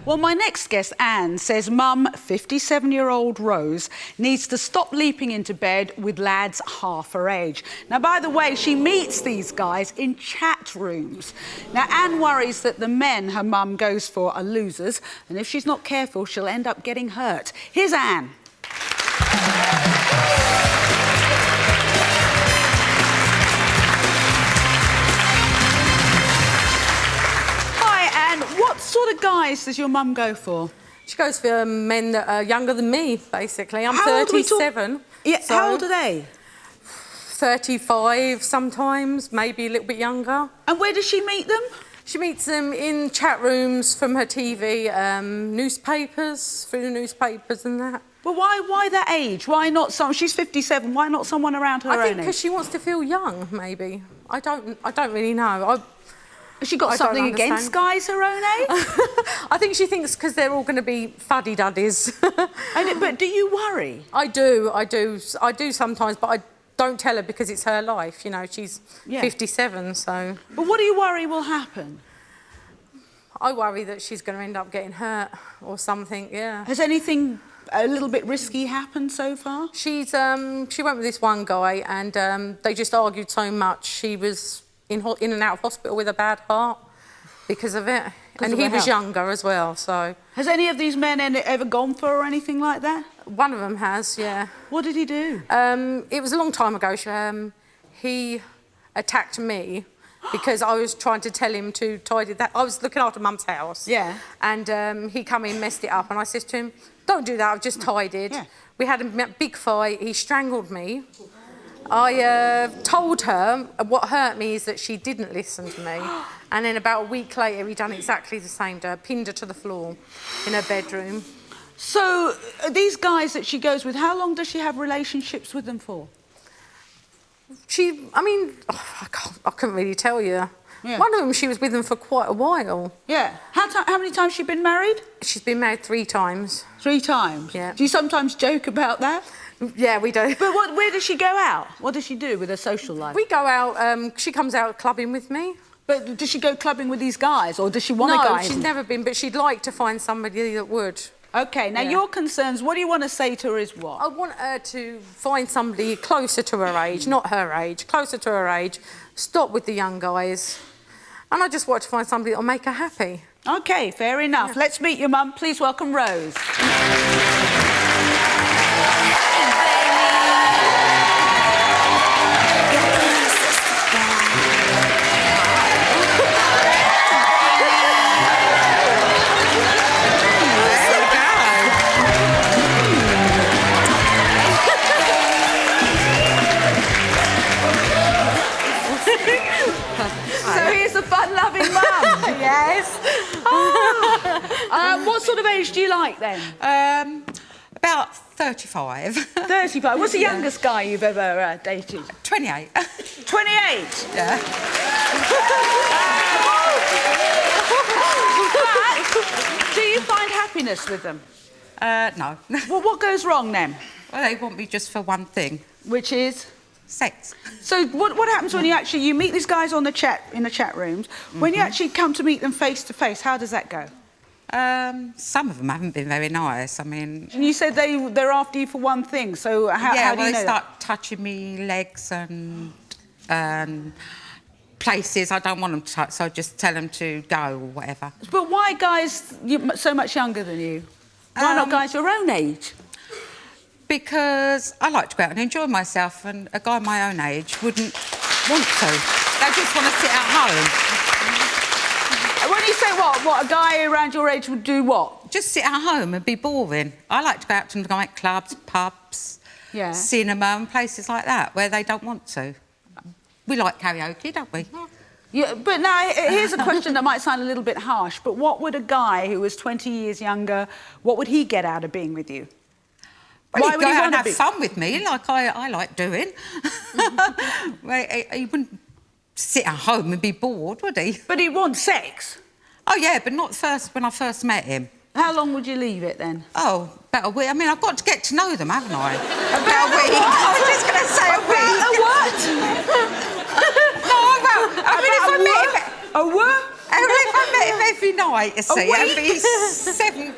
Well, my next guest, Anne, says Mum, 57-year-old Rose, needs to stop leaping into bed with lads half her age. Now, by the way, she meets these guys in chat rooms. Now, Anne worries that the men her mum goes for are losers, and if she's not careful, she'll end up getting hurt. Here's Anne. What sort of guys does your mum go for? She goes for men that are younger than me, basically. I'm 37. Yeah, so how old are they? 35 sometimes, maybe a little bit younger. And where does she meet them? She meets them in chat rooms from her TV, newspapers, through the newspapers and that. Well, why that age? Why not some? She's 57. Why not someone around her own age? I think because she wants to feel young, maybe. I don't really know. Has she got something against guys her own age? I think she thinks because they're all going to be fuddy-duddies. But do you worry? I do sometimes, but I don't tell her because it's her life. You know, she's 57, so... But what do you worry will happen? I worry that she's going to end up getting hurt or something, yeah. Has anything a little bit risky happened so far? She went with this one guy and they just argued so much. She was in and out of hospital with a bad heart because of it. And he was younger as well, so... Has any of these men ever gone for her or anything like that? One of them has, yeah. What did he do? It was a long time ago. He attacked me because I was trying to tell him to tidy that. I was looking after Mum's house. Yeah. And he come in, messed it up, and I said to him, don't do that, I've just tidied. Yeah. We had a big fight. He strangled me. I told her what hurt me is that she didn't listen to me. And then about a week later, he done exactly the same to her, pinned her to the floor in her bedroom. So, these guys that she goes with, how long does she have relationships with them for? I couldn't really tell you. Yeah. One of them, she was with them for quite a while. Yeah. How many times has she been married? She's been married 3 times. 3 times? Yeah. Do you sometimes joke about that? Yeah, we do. But where does she go out? What does she do with her social life? We go out, she comes out clubbing with me. But does she go clubbing with these guys, or does she want a guy? No, she's never been, but she'd like to find somebody that would. OK, now your concerns, what do you want to say to her is what? I want her to find somebody closer to her age, not her age, closer to her age, stop with the young guys. And I just want to find somebody that'll make her happy. OK, fair enough. Yeah. Let's meet your mum. Please welcome Rose. Fun-loving mum. Yes. What sort of age do you like then? About 35. 35. What's the youngest guy you've ever dated? 28. 28? Yeah. Do you find happiness with them? No. Well, what goes wrong then? Well, they want me just for one thing. Which is? Sex. So what happens when you meet these guys in the chat rooms? When you actually come to meet them face to face, how does that go? Some of them haven't been very nice. I mean... And you said they're after you for one thing, so how do you know? They start touching me legs and places I don't want them to touch, so I just tell them to go or whatever. But why guys so much younger than you? Why not guys your own age? Because I like to go out and enjoy myself, and a guy my own age wouldn't want to. They just want to sit at home. When you say what a guy around your age would do what? Just sit at home and be boring. I like to go out to nightclubs, pubs, cinema and places like that where they don't want to. We like karaoke, don't we? Yeah, but now, here's a question that might sound a little bit harsh, but what would a guy who was 20 years younger, what would he get out of being with you? Well, he'd go out and have fun with me, like I like doing. He wouldn't sit at home and be bored, would he? But he'd want sex? Oh, yeah, but not when I first met him. How long would you leave it, then? Oh, about a week. I mean, I've got to get to know them, haven't I? About a week. I was just going to say a week. A what? No, I mean, if I met him... A what? if I met him every night, you see, it'd be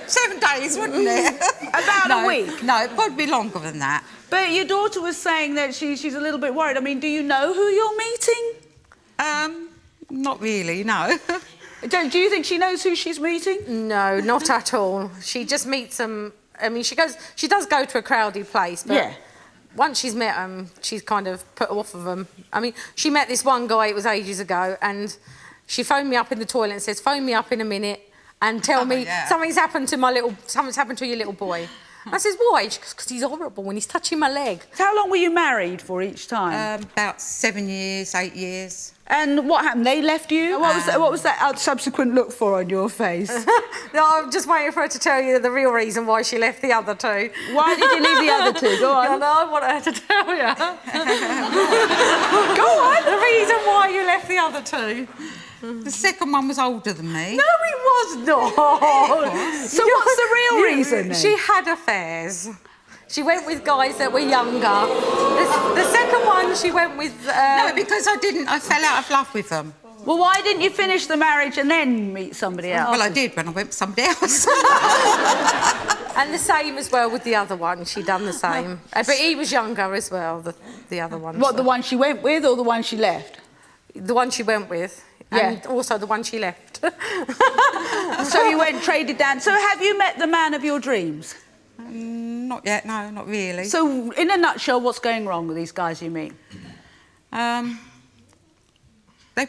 7 days, wouldn't it? About a week? No, it'd probably be longer than that. But your daughter was saying that she's a little bit worried. I mean, do you know who you're meeting? Not really, no. Do you think she knows who she's meeting? No, not at all. She just meets them. I mean, she does go to a crowded place, but once she's met them, she's kind of put off of them. I mean, she met this one guy, it was ages ago, and she phoned me up in the toilet and says, phone me up in a minute and tell me something's happened to your little boy. I says, why? She goes, because he's horrible when he's touching my leg. So how long were you married for each time? About 7 years, 8 years. And what happened? They left you? What was that subsequent look for on your face? No, I'm just waiting for her to tell you the real reason why she left the other two. Why did you leave the other two? Go on. No, I want her to tell you. Go on. The reason why you left the other two. The second one was older than me. No, he was not. So what's the real reason then? She had affairs. She went with guys that were younger. The second one she went with... No, because I fell out of love with them. Well, why didn't you finish the marriage and then meet somebody else? Well, I did when I went with somebody else. And the same as well with the other one. She done the same. But he was younger as well, the other one. What, the one she went with or the one she left? The one she went with. And also the one she left. So you went traded down. So have you met the man of your dreams? Not yet, no, not really. So, in a nutshell, what's going wrong with these guys you meet? They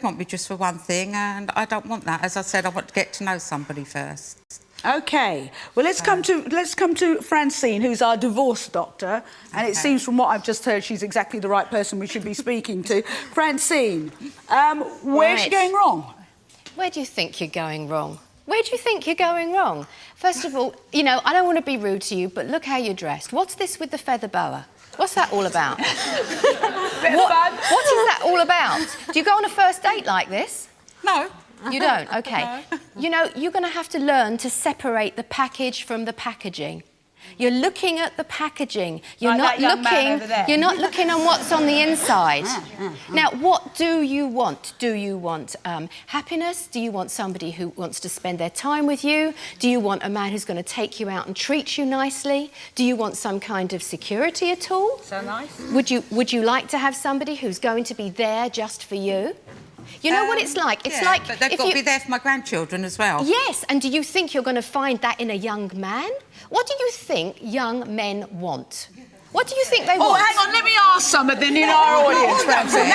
want me just for one thing, and I don't want that. As I said, I want to get to know somebody first. OK. Well, let's come to Francine, who's our divorce doctor, and it seems from what I've just heard she's exactly the right person we should be speaking to. Francine, where's she going wrong? Where do you think you're going wrong? Where do you think you're going wrong? First of all, you know, I don't want to be rude to you, but look how you're dressed. What's this with the feather boa? What's that all about? What is that all about? Do you go on a first date like this? No. You don't? OK. No. You know, you're going to have to learn to separate the package from the packaging. You're looking at the packaging. You're not looking on what's on the inside. Now, what do you want? Do you want happiness? Do you want somebody who wants to spend their time with you? Do you want a man who's going to take you out and treat you nicely? Do you want some kind of security at all? So nice. Would you like to have somebody who's going to be there just for you? You know what it's like? It's like... But they've got to be there for my grandchildren as well. Yes, and do you think you're going to find that in a young man? What do you think young men want? What do you think they want? Oh, hang on, let me ask something in our audience, Francine.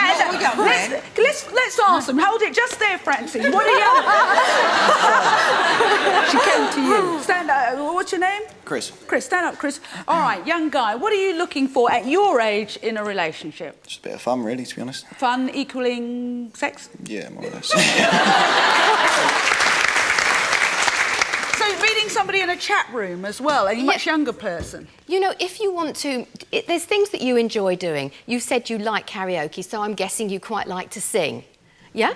Let's ask them. Hold it just there, Francine. What are you... She came to you. Stand up. What's your name? Chris. Chris, stand up, Chris. All right, young guy, what are you looking for at your age in a relationship? Just a bit of fun, really, to be honest. Fun equaling sex? Yeah, more or less. So meeting somebody in a chat room as well, a much younger person. You know, if you want to... there's things that you enjoy doing. You said you like karaoke, so I'm guessing you quite like to sing. Yeah?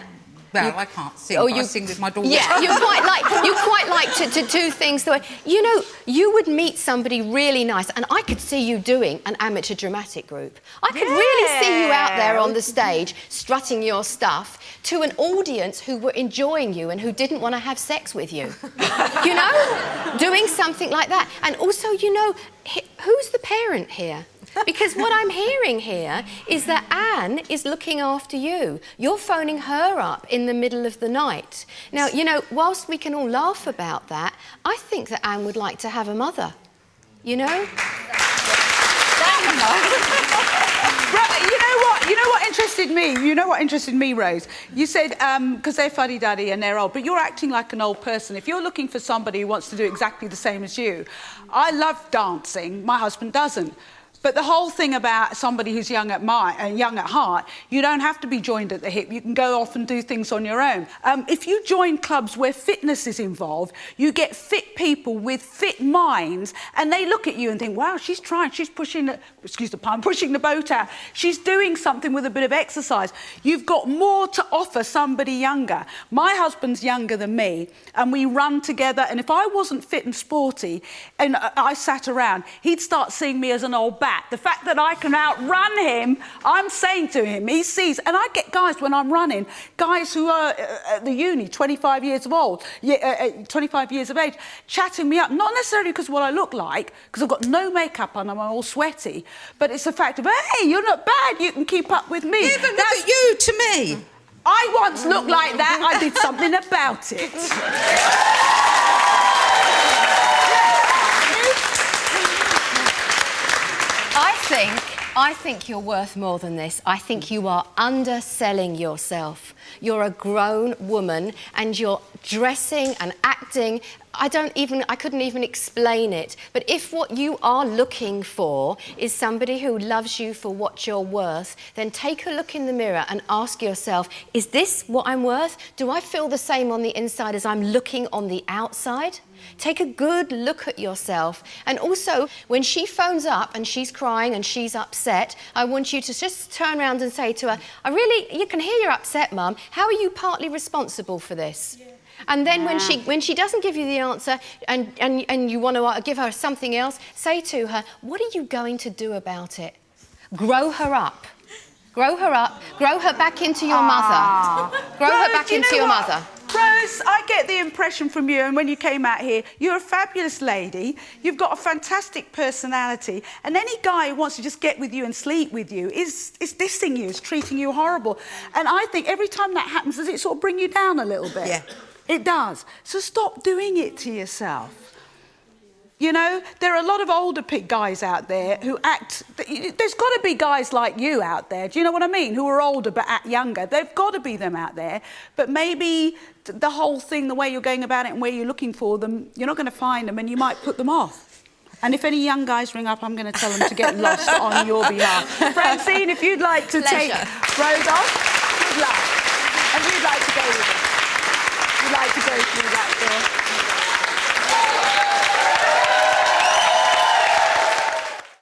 Well, I can't sing, but I sing with my daughter. Yeah, you quite like to do things the way... You know, you would meet somebody really nice, and I could see you doing an amateur dramatic group. I could really see you out there on the stage, strutting your stuff, to an audience who were enjoying you and who didn't want to have sex with you. You know? Doing something like that. And also, you know, who's the parent here? Because what I'm hearing here is that Anne is looking after you. You're phoning her up in the middle of the night. Now, you know, whilst we can all laugh about that, I think that Anne would like to have a mother. You know? You know what interested me? You know what interested me, Rose? You said, because they're fuddy-duddy and they're old, but you're acting like an old person. If you're looking for somebody who wants to do exactly the same as you, I love dancing. My husband doesn't. But the whole thing about somebody who's young at heart, you don't have to be joined at the hip. You can go off and do things on your own. If you join clubs where fitness is involved, you get fit people with fit minds, and they look at you and think, wow, she's trying, she's pushing, excuse the pun, pushing the boat out. She's doing something with a bit of exercise. You've got more to offer somebody younger. My husband's younger than me, and we run together, and if I wasn't fit and sporty, and I sat around, he'd start seeing me as an old bat. that, the fact that I can outrun him, I'm saying to him, he sees, and I get guys when I'm running, guys who are at the uni, 25 years of old, 25 years of age, chatting me up, not necessarily because of what I look like, because I've got no makeup on, I'm all sweaty, but it's the fact of, hey, you're not bad, you can keep up with me. Yeah, but look at you to me. I once looked like that, I did something about it. I think you're worth more than this. I think you are underselling yourself. You're a grown woman and you're dressing and acting. I couldn't even explain it. But if what you are looking for is somebody who loves you for what you're worth, then take a look in the mirror and ask yourself, is this what I'm worth? Do I feel the same on the inside as I'm looking on the outside? Take a good look at yourself. And also, when she phones up and she's crying and she's upset, I want you to just turn around and say to her, you can hear you're upset, Mum. How are you partly responsible for this? Yeah. And then when she doesn't give you the answer and you want to give her something else, say to her, what are you going to do about it? Grow her up. Grow her up. Grow her back into your mother. Grow her back into your mother. Rose, I get the impression from you, and when you came out here, you're a fabulous lady, you've got a fantastic personality, and any guy who wants to just get with you and sleep with you is dissing you, is treating you horrible. And I think every time that happens, does it sort of bring you down a little bit? Yeah. It does. So stop doing it to yourself. You know, there are a lot of older guys out there who act... There's got to be guys like you out there, do you know what I mean? Who are older but act younger. There've got to be them out there. But maybe the whole thing, the way you're going about it and where you're looking for them, you're not going to find them and you might put them off. And if any young guys ring up, I'm going to tell them to get lost on your behalf. Francine, if you'd like to take Rose off, good luck.